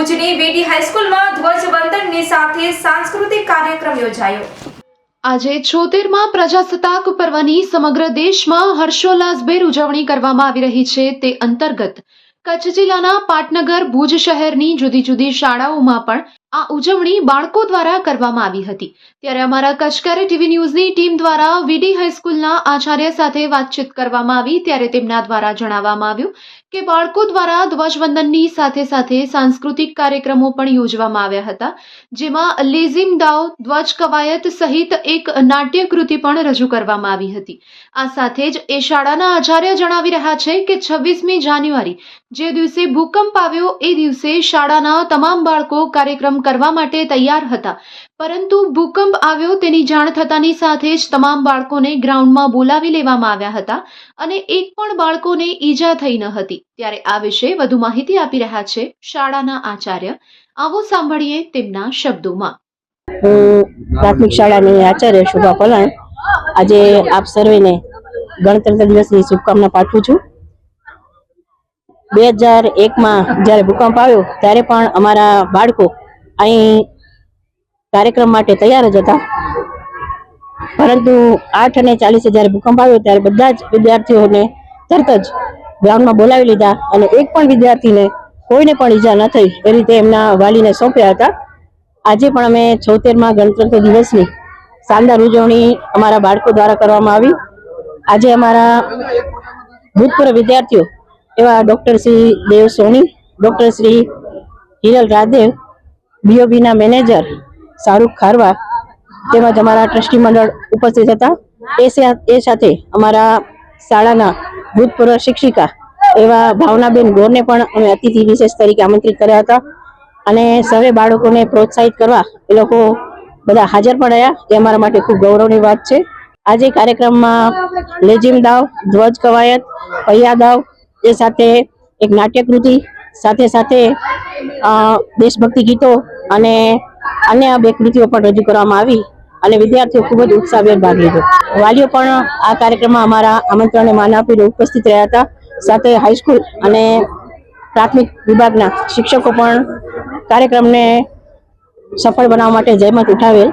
ભુજની વીડી હાઈસ્કૂલમાં ધ્વજવંદનની સાથે સાંસ્કૃતિક કાર્યક્રમ યોજાયો। આજે 76માં પ્રજાસત્તાક પર્વની સમગ્ર દેશમાં હર્ષોલ્લાસભેર ઉજવણી કરવામાં આવી રહી છે। તે અંતર્ગત કચ્છ જિલ્લાના પાટનગર ભુજ શહેરની જુદી જુદી શાળાઓમાં પણ આ ઉજવણી બાળકો દ્વારા કરવામાં આવી હતી। ત્યારે અમારા કચ્છકારે ટીવી ન્યૂઝની ટીમ દ્વારા વીડી હાઈસ્કૂલના આચાર્ય સાથે વાતચીત કરવામાં આવી ત્યારે તેમના દ્વારા જણાવવામાં આવ્યું કે બાળકો દ્વારા ધ્વજવંદનની સાથે સાથે સાંસ્કૃતિક કાર્યક્રમો પણ યોજવામાં આવ્યા હતા, જેમાં લેઝિમ દાવ, ધ્વજ કવાયત સહિત એક નાટ્યકૃતિ પણ રજૂ કરવામાં આવી હતી। આ સાથે જ એ શાળાના આચાર્ય જણાવી રહ્યા છે કે 26મી જાન્યુઆરી જે દિવસે ભૂકંપ આવ્યો એ દિવસે શાળાના તમામ બાળકો કાર્યક્રમ કરવા માટે તૈયાર હતા, પરંતુ ભૂકંપ આવ્યો તેની જાણ થતાની સાથે જ તમામ બાળકોને ગ્રાઉન્ડમાં બોલાવી લેવામાં આવ્યા હતા અને એક પણ બાળકોને ઈજા થઈ ન હતી। ત્યારે આ વિશે વધુ માહિતી આપી રહ્યા છે શાળાના આચાર્ય। આવો સાંભળીએ તેમના શબ્દોમાં। પ્રાથમિક શાળાની આચાર્ય શુભા પલાણ આજે આપ સર્વેને ગણતંત્ર દિવસની શુભકામના પાઠવું છું। 2001માં જ્યારે ભૂકંપ આવ્યો ત્યારે પણ અમારા બાળકો અહીં કાર્યક્રમ માટે તૈયાર જ હતા, પરંતુ 8:40 જ્યારે ભૂકંપ આવ્યો ત્યારે બધા જ વિદ્યાર્થીઓને તરત જ ગ્રાઉન્ડમાં બોલાવી લીધા અને એક પણ વિદ્યાર્થીને કોઈને પણ ઈજા ન થઈ એ રીતે એમના વાલીને સોંપ્યા હતા। આજે પણ અમે 76માં ગણતંત્ર દિવસની શાનદાર ઉજવણી અમારા બાળકો દ્વારા કરવામાં આવી। આજે અમારા ભૂતપૂર્વ વિદ્યાર્થીઓ એવા ડૉક્ટર શ્રી દેવ સોની, ડૉક્ટર શ્રી હિરલ રાધેવ, બીઓબીના મેનેજર શાહરૂખ ખારવા તેમજ અમારા ટ્રસ્ટી મંડળ ઉપસ્થિત હતા। એ સાથે અમારા શાળાના ભૂતપૂર્વ શિક્ષિકા એવા ભાવનાબેન ગોરને પણ અમે અતિથિ વિશેષ તરીકે આમંત્રિત કર્યા હતા અને સર્વે બાળકોને પ્રોત્સાહિત કરવા એ લોકો બધા હાજર પણ રહ્યા, એ અમારા માટે ખૂબ ગૌરવની વાત છે। આજે કાર્યક્રમમાં લેઝિમ દાવ, ધ્વજ કવાયત, પૈયા દાવ, એ સાથે એક નાટ્યકૃતિ સાથે સાથે દેશભક્તિ ગીતો અને અન્ય 2 કૃતિઓ પણ રજૂ કરવામાં આવી અને વિદ્યાર્થીઓ ખૂબ જ ઉત્સાહભેર ભાગ લીધો। વાલીઓ પણ આ કાર્યક્રમમાં અમારા આમંત્રણને માન આપીને ઉપસ્થિત રહ્યા હતા। સાથે હાઈસ્કૂલ અને પ્રાથમિક વિભાગના શિક્ષકો પણ કાર્યક્રમને સફળ બનાવવા માટે જહેમત ઉઠાવેલ।